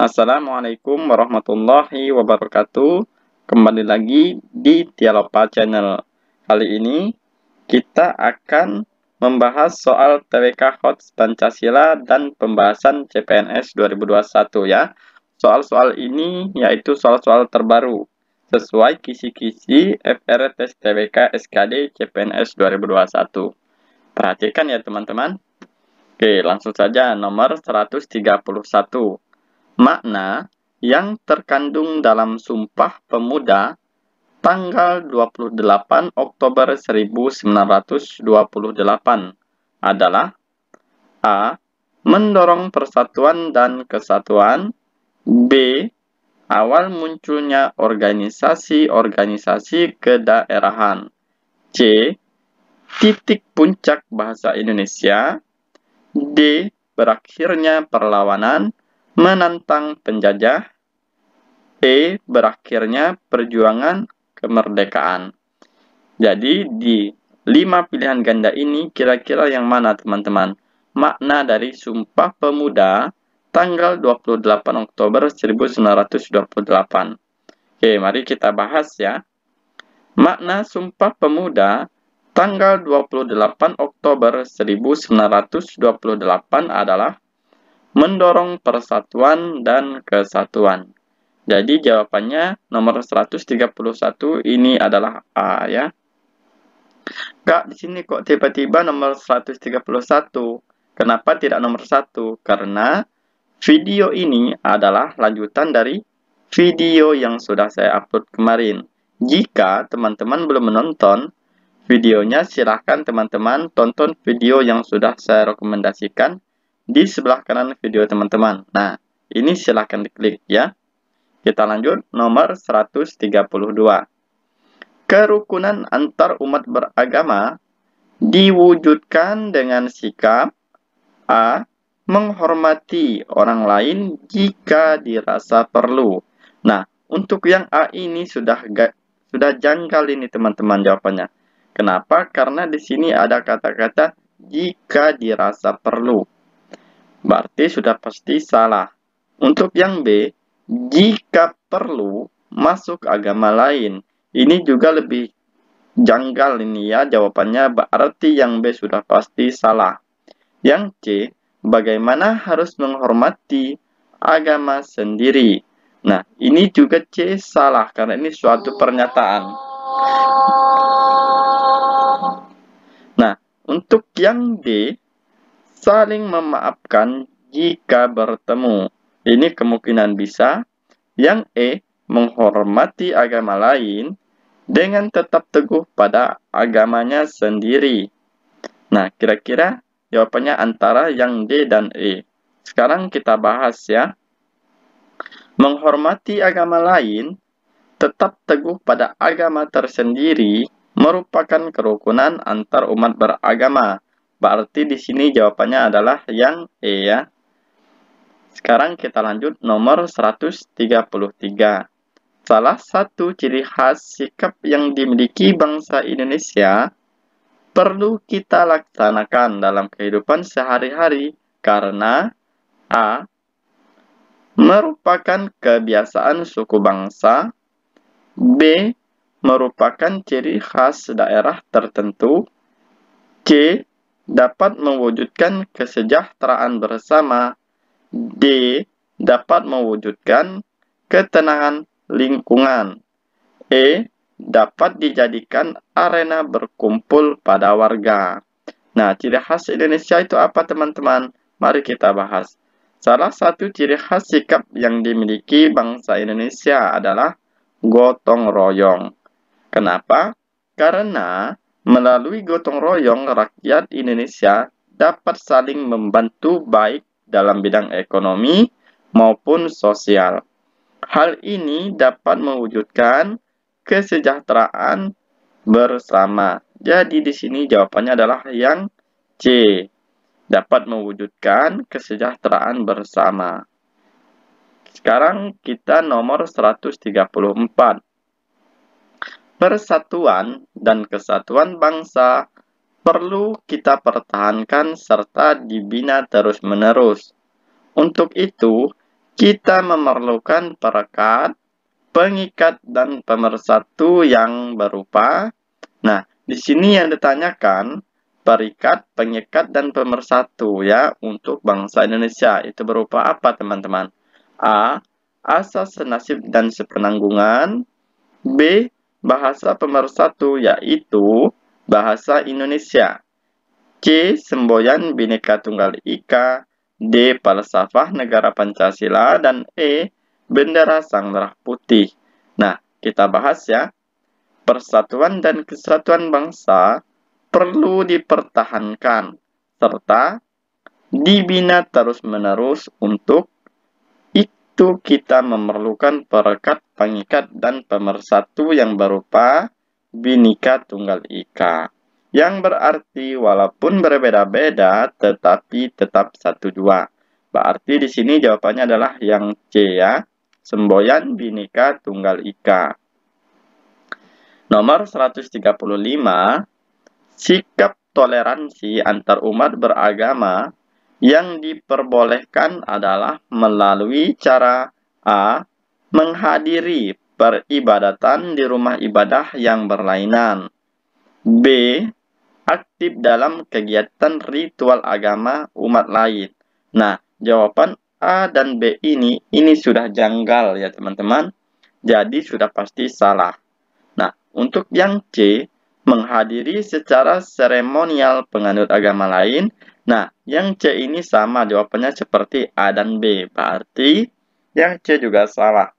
Assalamualaikum warahmatullahi wabarakatuh. Kembali lagi di Dialopa Channel. Kali ini kita akan membahas soal TWK HOTS Pancasila dan pembahasan CPNS 2021 ya. Soal-soal ini yaitu soal-soal terbaru sesuai kisi-kisi FR Tes TWK SKD CPNS 2021. Perhatikan ya teman-teman. Oke, langsung saja nomor 131. Makna yang terkandung dalam Sumpah Pemuda tanggal 28 Oktober 1928 adalah A. Mendorong persatuan dan kesatuan. B. Awal munculnya organisasi-organisasi kedaerahan. C. Titik puncak bahasa Indonesia. D. Berakhirnya perlawanan menantang penjajah. E. Berakhirnya perjuangan kemerdekaan. Jadi di 5 pilihan ganda ini kira-kira yang mana teman-teman? Makna dari Sumpah Pemuda tanggal 28 Oktober 1928. Oke, mari kita bahas ya. Makna Sumpah Pemuda tanggal 28 Oktober 1928 adalah mendorong persatuan dan kesatuan. Jadi jawabannya nomor 131 ini adalah A ya. Kak, di sini kok tiba-tiba nomor 131? Kenapa tidak nomor 1? Karena video ini adalah lanjutan dari video yang sudah saya upload kemarin. Jika teman-teman belum menonton videonya, silahkan teman-teman tonton video yang sudah saya rekomendasikan di sebelah kanan video teman-teman. Nah, ini silahkan diklik ya. Kita lanjut nomor 132. Kerukunan antar umat beragama diwujudkan dengan sikap A. Menghormati orang lain jika dirasa perlu. Nah, untuk yang A ini sudah janggal ini teman-teman jawabannya. Kenapa? Karena di sini ada kata-kata jika dirasa perlu. Berarti sudah pasti salah. Untuk yang B, jika perlu masuk agama lain. Ini juga lebih janggal ini ya jawabannya. Berarti yang B sudah pasti salah. Yang C, bagaimana harus menghormati agama sendiri. Nah, ini juga C salah karena ini suatu pernyataan. Nah, untuk yang D, saling memaafkan jika bertemu. Ini kemungkinan bisa. Yang E, menghormati agama lain dengan tetap teguh pada agamanya sendiri. Nah, kira-kira jawabannya antara yang D dan E. Sekarang kita bahas ya. Menghormati agama lain, tetap teguh pada agama tersendiri merupakan kerukunan antar umat beragama. Berarti di sini jawabannya adalah yang E ya. Sekarang kita lanjut nomor 133. Salah satu ciri khas sikap yang dimiliki bangsa Indonesia perlu kita laksanakan dalam kehidupan sehari-hari karena A. Merupakan kebiasaan suku bangsa. B. Merupakan ciri khas daerah tertentu. C. Dapat mewujudkan kesejahteraan bersama. D. Dapat mewujudkan ketenangan lingkungan. E. Dapat dijadikan arena berkumpul pada warga. Nah, ciri khas Indonesia itu apa teman-teman? Mari kita bahas. Salah satu ciri khas sikap yang dimiliki bangsa Indonesia adalah gotong royong. Kenapa? Karena melalui gotong royong, rakyat Indonesia dapat saling membantu baik dalam bidang ekonomi maupun sosial. Hal ini dapat mewujudkan kesejahteraan bersama. Jadi di sini jawabannya adalah yang C. Dapat mewujudkan kesejahteraan bersama. Sekarang kita nomor 134. Persatuan dan kesatuan bangsa perlu kita pertahankan serta dibina terus-menerus. Untuk itu, kita memerlukan perekat, pengikat, dan pemersatu yang berupa. Nah, di sini yang ditanyakan perikat, pengikat, dan pemersatu ya untuk bangsa Indonesia. Itu berupa apa, teman-teman? A. Asas senasib dan sepenanggungan. B. Bahasa pemersatu yaitu bahasa Indonesia. C. Semboyan Bhinneka Tunggal Ika. D. Falsafah Negara Pancasila. Dan E. Bendera Sang Merah Putih. Nah, kita bahas ya. Persatuan dan kesatuan bangsa perlu dipertahankan serta dibina terus-menerus. Untuk itu kita memerlukan perekat, pengikat, dan pemersatu yang berupa Bhinneka Tunggal Ika. Yang berarti walaupun berbeda-beda tetapi tetap satu jua. Berarti di sini jawabannya adalah yang C ya. Semboyan Bhinneka Tunggal Ika. Nomor 135, sikap toleransi antar umat beragama yang diperbolehkan adalah melalui cara A. Menghadiri peribadatan di rumah ibadah yang berlainan. B. Aktif dalam kegiatan ritual agama umat lain. Nah, jawaban A dan B ini sudah janggal ya teman-teman. Jadi sudah pasti salah. Nah, untuk yang C, menghadiri secara seremonial penganut agama lain. Nah, yang C ini sama jawabannya seperti A dan B. Berarti yang C juga salah.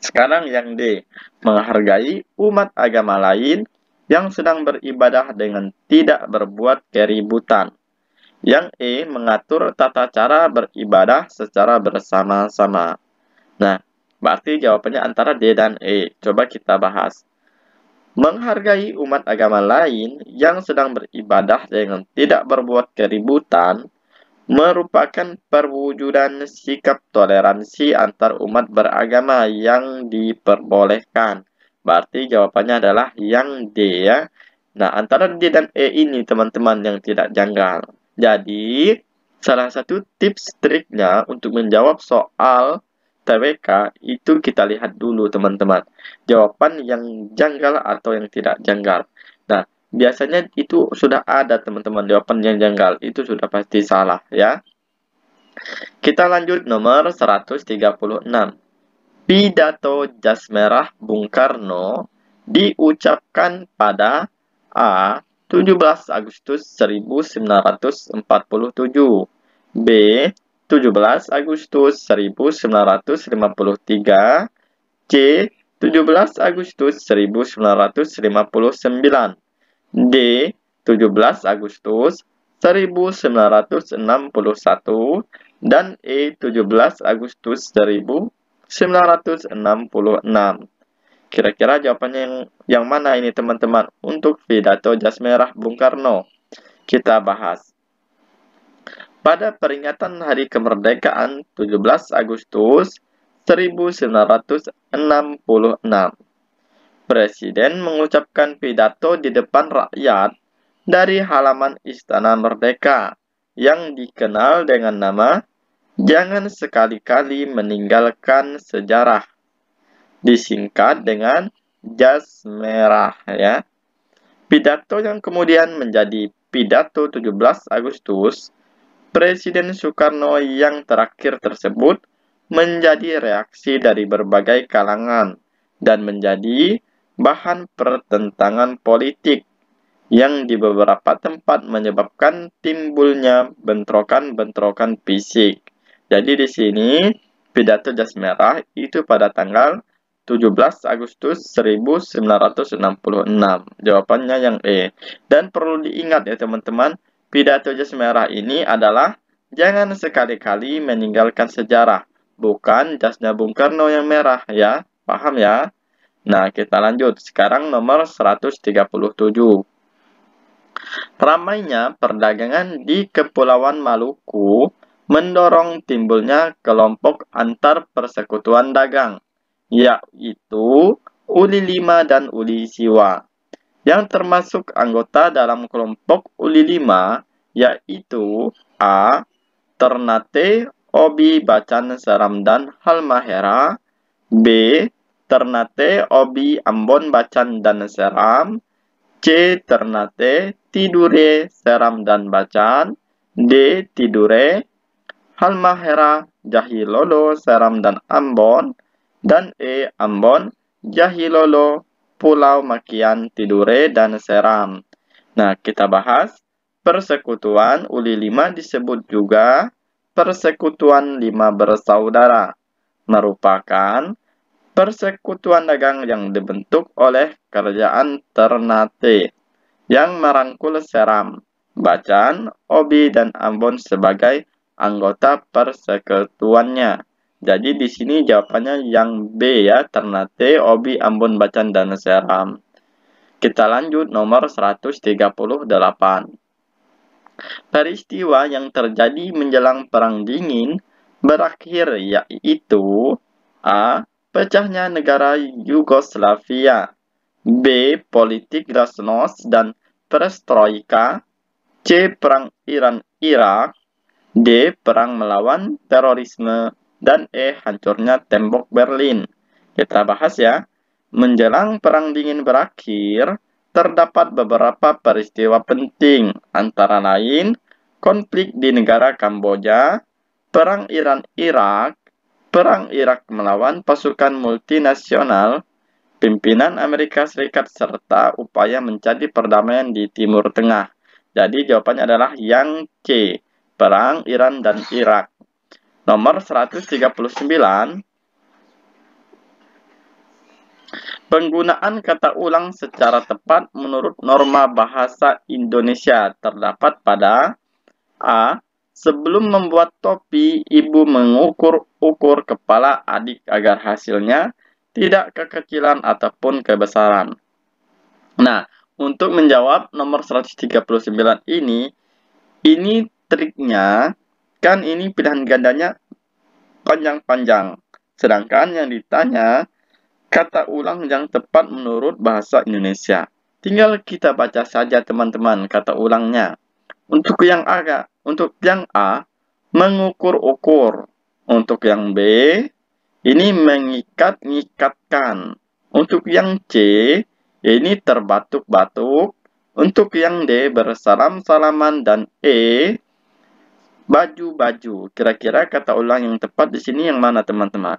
Sekarang yang D, menghargai umat agama lain yang sedang beribadah dengan tidak berbuat keributan. Yang E, mengatur tata cara beribadah secara bersama-sama. Nah, berarti jawabannya antara D dan E. Coba kita bahas. Menghargai umat agama lain yang sedang beribadah dengan tidak berbuat keributan merupakan perwujudan sikap toleransi antar umat beragama yang diperbolehkan. Berarti jawabannya adalah yang D ya. Nah, antara D dan E ini teman-teman yang tidak janggal. Jadi, salah satu tips triknya untuk menjawab soal TWK itu kita lihat dulu teman-teman. Jawaban yang janggal atau yang tidak janggal. Nah, biasanya itu sudah ada teman-teman, jawaban yang janggal itu sudah pasti salah ya. Kita lanjut nomor 136. Pidato Jas Merah Bung Karno diucapkan pada A. 17 Agustus 1947, B. 17 Agustus 1953, C. 17 Agustus 1959, D. 17 Agustus 1961, dan E. 17 Agustus 1966. Kira-kira jawabannya yang mana ini teman-teman untuk pidato Jas Merah Bung Karno? Kita bahas. Pada peringatan Hari Kemerdekaan 17 Agustus 1966, Presiden mengucapkan pidato di depan rakyat dari halaman Istana Merdeka yang dikenal dengan nama "Jangan sekali-kali meninggalkan sejarah", disingkat dengan Jas Merah ya. Pidato yang kemudian menjadi pidato 17 Agustus Presiden Soekarno yang terakhir tersebut menjadi reaksi dari berbagai kalangan dan menjadi bahan pertentangan politik yang di beberapa tempat menyebabkan timbulnya bentrokan-bentrokan fisik. Jadi di sini pidato Jas Merah itu pada tanggal 17 Agustus 1966. Jawabannya yang E. Dan perlu diingat ya teman-teman, pidato Jas Merah ini adalah jangan sekali-kali meninggalkan sejarah, bukan jasnya Bung Karno yang merah ya. Paham ya? Nah, kita lanjut. Sekarang nomor 137. Ramainya perdagangan di Kepulauan Maluku mendorong timbulnya kelompok antar persekutuan dagang, yaitu Uli Lima dan Uli Siwa. Yang termasuk anggota dalam kelompok Uli Lima yaitu A. Ternate obi Bacan Seram dan Halmahera. B. Ternate obi Ambon Bacan dan Seram. C. Ternate tidure Seram dan Bacan. D. Tidure Halmahera Jahilolo Seram dan Ambon. Dan E. Ambon Jahilolo Pulau Makian Tidure dan Seram. Nah, kita bahas persekutuan Uli 5 disebut juga persekutuan 5 bersaudara, merupakan persekutuan dagang yang dibentuk oleh kerajaan Ternate yang merangkul Seram, Bacan, Obi, dan Ambon sebagai anggota persekutuannya. Jadi di sini jawabannya yang B ya, Ternate, Obi, Ambon, Bacan, dan Seram. Kita lanjut nomor 138. Peristiwa yang terjadi menjelang Perang Dingin berakhir yaitu A. Pecahnya negara Yugoslavia. B. Politik glasnost dan perestroika. C. Perang Iran-Irak. D. Perang melawan terorisme. Dan E. Hancurnya tembok Berlin. Kita bahas ya. Menjelang Perang Dingin berakhir, terdapat beberapa peristiwa penting, antara lain konflik di negara Kamboja, Perang Iran-Irak, Perang Irak melawan pasukan multinasional, pimpinan Amerika Serikat, serta upaya mencari perdamaian di Timur Tengah. Jadi jawabannya adalah yang C, Perang Iran dan Irak. Nomor 139. Penggunaan kata ulang secara tepat menurut norma bahasa Indonesia terdapat pada A. Sebelum membuat topi, ibu mengukur-ukur kepala adik agar hasilnya tidak kekecilan ataupun kebesaran. Nah, untuk menjawab nomor 139 ini triknya, kan ini pilihan gandanya panjang-panjang. Sedangkan yang ditanya kata ulang yang tepat menurut bahasa Indonesia. Tinggal kita baca saja teman-teman kata ulangnya. Untuk yang A, mengukur-ukur. Untuk yang B, ini mengikat-ngikatkan. Untuk yang C, ini terbatuk-batuk. Untuk yang D, bersalam-salaman. Dan E, baju-baju. Kira-kira kata ulang yang tepat di sini yang mana teman-teman?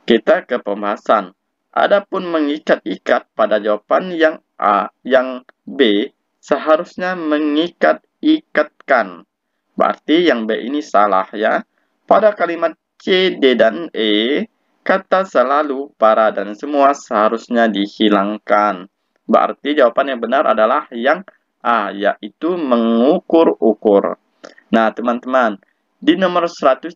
Kita ke pembahasan. Adapun mengikat-ikat pada jawaban yang A, yang B seharusnya mengikat-ikatkan. Berarti yang B ini salah ya. Pada kalimat C, D, dan E, kata selalu, para, dan semua seharusnya dihilangkan. Berarti jawaban yang benar adalah yang A, yaitu mengukur-ukur. Nah, teman-teman, di nomor 139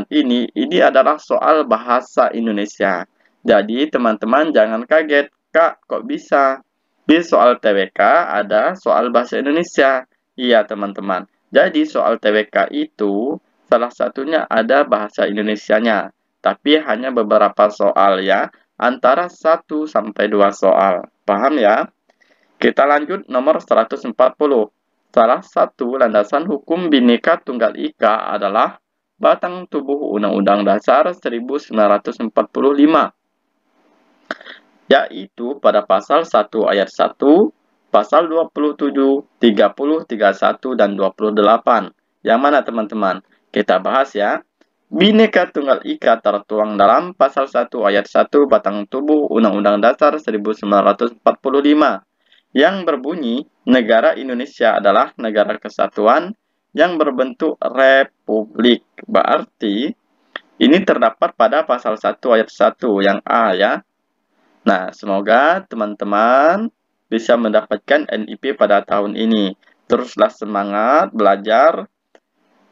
ini adalah soal bahasa Indonesia. Jadi, teman-teman jangan kaget, Kak, kok bisa? Di soal TWK ada soal bahasa Indonesia. Iya, teman-teman. Jadi, soal TWK itu salah satunya ada bahasa Indonesianya. Tapi hanya beberapa soal ya, antara 1 sampai 2 soal. Paham ya? Kita lanjut nomor 140. Salah satu landasan hukum Bhinneka Tunggal Ika adalah batang tubuh Undang-Undang Dasar 1945, yaitu pada pasal 1 ayat 1, pasal 27, 30, 31, dan 28. Yang mana teman-teman? Kita bahas ya. Bhinneka Tunggal Ika tertuang dalam pasal 1 ayat 1 batang tubuh Undang-Undang Dasar 1945. Yang berbunyi, negara Indonesia adalah negara kesatuan yang berbentuk republik. Berarti, ini terdapat pada pasal 1 ayat 1 yang A ya. Nah, semoga teman-teman bisa mendapatkan NIP pada tahun ini. Teruslah semangat belajar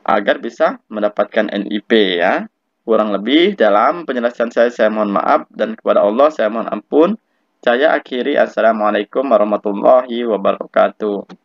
agar bisa mendapatkan NIP ya. Kurang lebih dalam penjelasan saya mohon maaf, dan kepada Allah saya mohon ampun. Saya akhiri. Assalamualaikum warahmatullahi wabarakatuh.